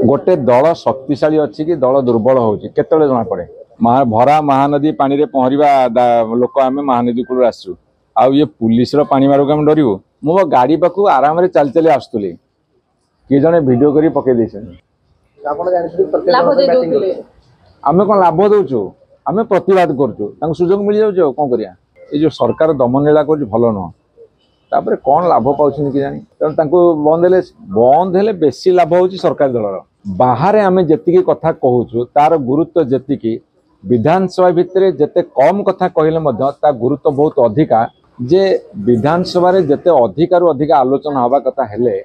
गोटे दल शक्तिशाली अच्छी कि दल दुर्बल होची केतले जना पड़े भरा महानदी पानी रे पहरिबा लोक आम महानदी कूल आसु आउ ये पुलिस रो पानी मारक आम डरबू मो गाड़ी पाखु आराम रे चल चली आसुली किए जने वीडियो करी पके देछन आम कौन लाभ दौचु आम प्रतिवाद करूँ सुजोग मिल जाऊ कौन करिया ये जो सरकार दमन लीला कर भल नुह तापर कौन लाभ पाँच कि जानी तेणु बंद हेले बेसी लाभ हो सरकारी दलर बाहर आम जी कथा कहूँ तार गुरुत्व जी विधानसभा भितर जिते कम कथा कहले ता गुरुत्व बहुत अधिका जे विधानसभा जिते अधिकार अधिक आलोचना हवा कथा हेले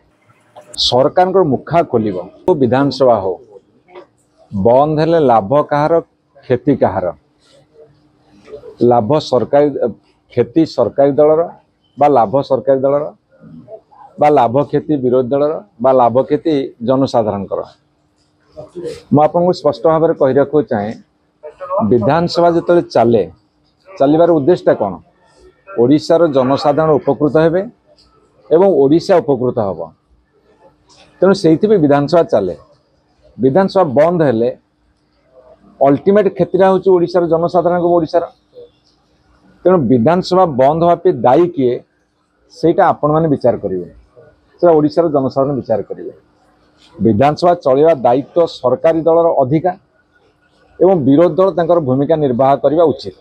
सरकार मुखा खोल विधानसभा हो बंद हेले लाभ कहार क्षति कहार लाभ सरकारी क्षति सरकारी दलर बा लाभ सरकारी दलर बा लाभ क्षति विरोधी दलर बा लाभ क्षति जनसाधारण मुझे स्पष्ट भाव में कही रखा चाहे विधानसभा जो चले चलबार उद्देश्य कौन ओडिशार जनसाधारण उपकृत हेबे एवं ओडिशा उपकृत हम तेणु से विधानसभा चले विधानसभा बंद हेले अल्टीमेट क्षेत्रा हूँ ओडिशार जनसाधारण को ओडिशार तेणु विधानसभा बंद होगा दायी किए सेटा आपण मैंने विचार करेंगे ओडिशार जनसाधारण विचार करेंगे विधानसभा चलवा दायित्व सरकारी दलर अधिका एवं विरोधी दल तंकर भूमिका निर्वाह करने उचित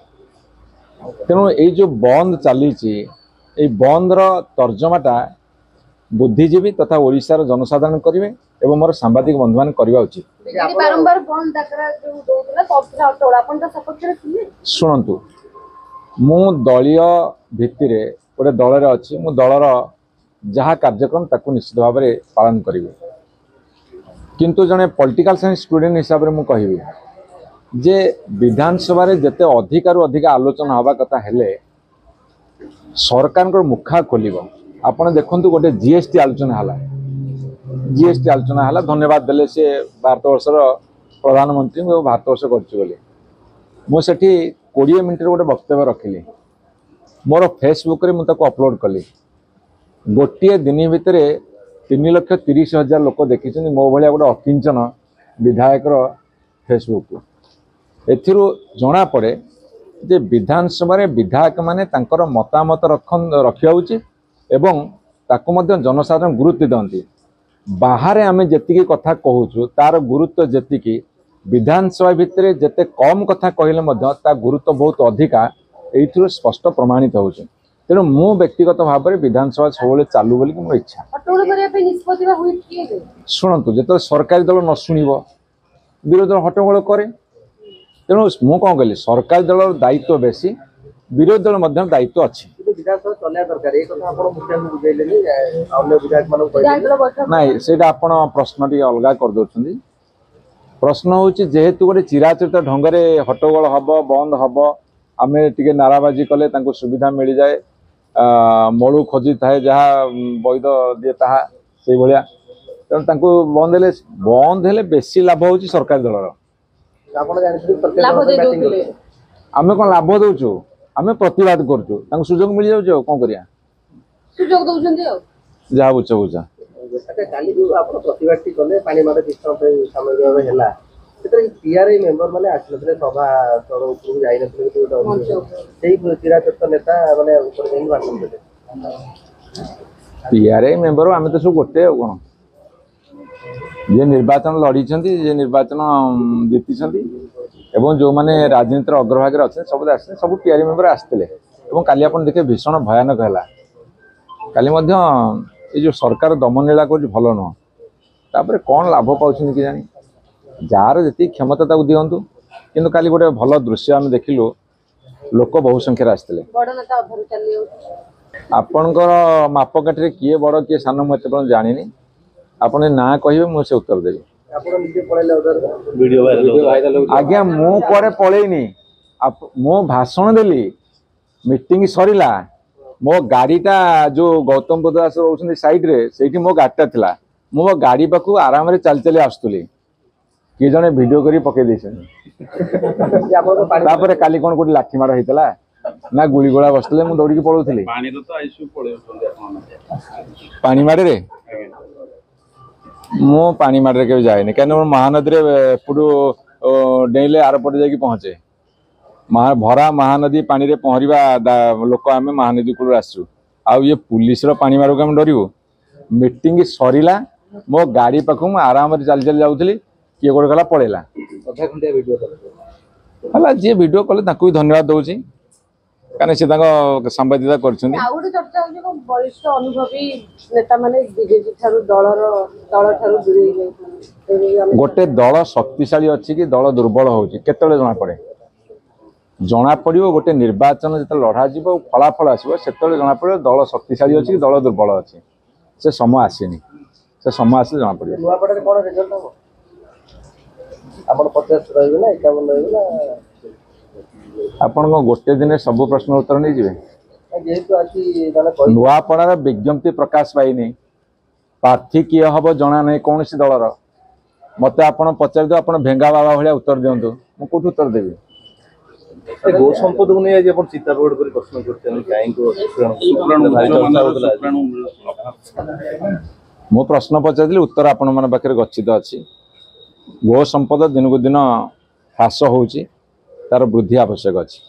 तेणु ये जो बंद चली बंद तर्जमाटा बुद्धिजीवी तथा ओडिशार जनसाधारण करेंगे एवं मोर सांबादिक बंधु मान करवा उचित शुणु मु दलीय भित्तिर गोटे दल अच्छी मु दलर जहाँ कार्यक्रम ताकू निश्चित भाव में पालन करी किंतु जड़े पॉलिटिकल साइंस स्टूडेंट हिसाब से मुझे जे विधानसभा जिते अधिकार अधिक आलोचना हवा कथा हेले सरकार मुखा खोल आपड़ देखु गोटे जीएसटी आलोचना है जीएसटी आलोचना है धन्यवाद देले से भारत वर्षर प्रधानमंत्री भारत वर्ष कर मुझे 20 मिनट गोटे वक्तव्य रखिली मोर फेसबुक रे मुझे अपलोड कली गोटे दिन भितर 3,30,000 लोक देखी मो भाया गोटे अकिंचन विधायक फेसबुक एथिरु जना पड़े जे विधानसभा विधायक माने तांकर मतामत रखा उचित एवं ताकू मध्य जनसाधारण गुरुत्व दिखती बाहर आम जी कथा कहूँ तार गुरुत्व जी विधानसभा भितर जिते कम कथा कहले ता गुरुत्व बहुत अधिका ये स्पष्ट प्रमाणित हो तेणु मु व्यक्तिगत भाव में विधानसभा सब चालू बोली मोर इच्छा शुणु जो सरकारी दल न शुण विरोधी दल हट्टगोल करे तेणु मु कौन कहली सरकारी दल दायित्व बेसी विरोधी दल दायित्व अच्छी नाई से प्रश्न टी अलग कर प्रश्न हूँ जेहेतु गोटे चिराचरित ढंग से हट्टगोल हम बंद हम आम टे नाराबाजी कले सुविधा मिल जाए मलू खोजी थाए जहाँ वैध दिए ताहा से भाया तेणु बंद हेले बेसी लाभ हो सरकारी दलर आम कौन लाभ दौचु आम प्रतिवाद करूँ सुजोग मिल जाऊ कौन करिया जहाँ बुझ बुझा मेंबर माने आछले सभा तोर ऊपर जाई नथले चिराचरित नेता माने ऊपर जाई भाषण देले पीआरआई मेंबर आम तो सब गोटे कौन जे निर्वाचन लड़ी जे निर्वाचन जीति एवं जो माने राजनीतिर अग्रभाग अच्छे सब आसे सब पीआरआई मेंबर आसते काली आप देखे भीषण भयानक है काली ये जो सरकार दमन लीला कर भल नुह तापर कौन लाभ पाँच कि जानी जार जी क्षमता ताकू दिंतु किंतु काली गोटे भल दृश्य आम देखिलु लोक बहु संख्यार आसते आपणकर मापकाठी किए बड़ किए सान मुझे जानी आपड़ ना कहे मुझे उत्तर देवी आज्ञा मु कुआडे पलैनी मो भाषण देली मीटिंग सरीला मो गाड़ीटा जो गौतम बुद्ध दास रोच साइड रे से मो गाड़ीटा थिला मो गाड़ी पाखु आराम रे चल चली आसुली किए जने वीडियो करी पके तापर काली कौन गोटे लाठी माड़ होता ना गुली गोला बसते मुझे दौड़ी पलाऊली पानी माड़े ମୁଁ ପାଣି ମାଡ଼ରେ କେବେ ଯାଏନି କାହିଁକିନା ମୁଁ ମହାନଦୀରେ ଏପଟୁ ଡେଇଁଲେ ଆରପଟେ ଯାଇକି ପହଞ୍ଚେ। ଭରା ମହାନଦୀ ପାଣିରେ ପହଁରିବା ଲୋକ ଆମେ ମହାନଦୀ କୂଳରୁ ଆସିଛୁ। ଆଉ ଇଏ ପୁଲିସର ପାଣି ମାଡ଼କୁ ଆମେ ଡରିବୁ? ମିଟିଂ ସରିଲା ମୋ ଗାଡ଼ି ପାଖକୁ ମୁଁ ଆରାମରେ ଚାଲି ଚାଲି ଯାଉଥିଲି, କିଏ ଗୋଟେ ଗଲା ପଳେଇଲା। ଅଧା ଖଣ୍ଡିଆ ଭିଡ଼ିଓ ହେଲା ଯିଏ ଭିଡ଼ିଓ କଲେ ତାଙ୍କୁ ବି ଧନ୍ୟବାଦ ଦେଉଛି, କାରଣ ସେ ତାଙ୍କ ସାମ୍ବାଦିକତା କରିଛନ୍ତି। ଆଉ ଗୋଟେ ଚର୍ଚ୍ଚା ହଉଛି କଣ ବରିଷ୍ଠ ଅନୁଭବୀ ନେତାମାନେ ବିଜେପି ଠାରୁ ଦଳ ଠାରୁ ଦୂରେଇ ଯାଇଛନ୍ତି। ଗୋଟେ ଦଳ ଶକ୍ତିଶାଳୀ ଅଛି କି ଦଳ ଦୁର୍ବଳ ହେଉଛି କେତେବେଳେ ଜଣାପଡ଼େ? ଜଣାପଡ଼ିବ ଗୋଟେ ନିର୍ବାଚନ ଯେତେବେଳେ ଲଢ଼ାଯିବ ଫଳାଫଳ ଆସିବ ସେତେବେଳେ ଜଣାପଡ଼ିବ ଦଳ ଶକ୍ତିଶାଳୀ ଅଛି କି ଦଳ ଦୁର୍ବଳ ଅଛି। ସେ ସମୟ ଆସିନି, ସେ ସମୟ ଆସିଲେ ଜଣାପଡ଼ିବ। ନୂଆପଡ଼ାରେ କ'ଣ ରେଜଲ୍ଟ ହେବ? ଆପଣ 50 ରହିବେ ନା 51 ରହିବେ ନା? ଆପଣ କ'ଣ ଗୋଟେ ଦିନରେ ସବୁ ପ୍ରଶ୍ନର ଉତ୍ତର ନେଇଯିବେ? ଯେହେତୁ ଆଜି ମାନେ ନୂଆପଡ଼ାର ବିଜ୍ଞପ୍ତି ପ୍ରକାଶ ପାଇନି, ପ୍ରାର୍ଥୀ କିଏ ହେବ ଜଣା ନାହିଁ କୌଣସି ଦଳର। ମୋତେ ଆପଣ ପଚାରିଦିଅ, ଆପଣ ଭେଙ୍ଗା ବାବା ଭଳିଆ ଉତ୍ତର ଦିଅନ୍ତୁ, ମୁଁ କେଉଁଠୁ ଉତ୍ତର ଦେବି? ଗୋ ସମ୍ପଦକୁ ନେଇ ଆଜି ଆପଣ ଚିତାବଡ଼ କରି ପ୍ରଶ୍ନ କରୁଛନ୍ତି କାହିଁକି? ମୁଁ ପ୍ରଶ୍ନ ପଚାରିଥିଲି, ଉତ୍ତର ଆପଣମାନଙ୍କ ପାଖରେ ଗଚ୍ଛିତ ଅଛି। ଗୋ ସମ୍ପଦ ଦିନକୁ ଦିନ ହ୍ରାସ ହେଉଛି, ତାର ବୃଦ୍ଧି ଆବଶ୍ୟକ ଅଛି।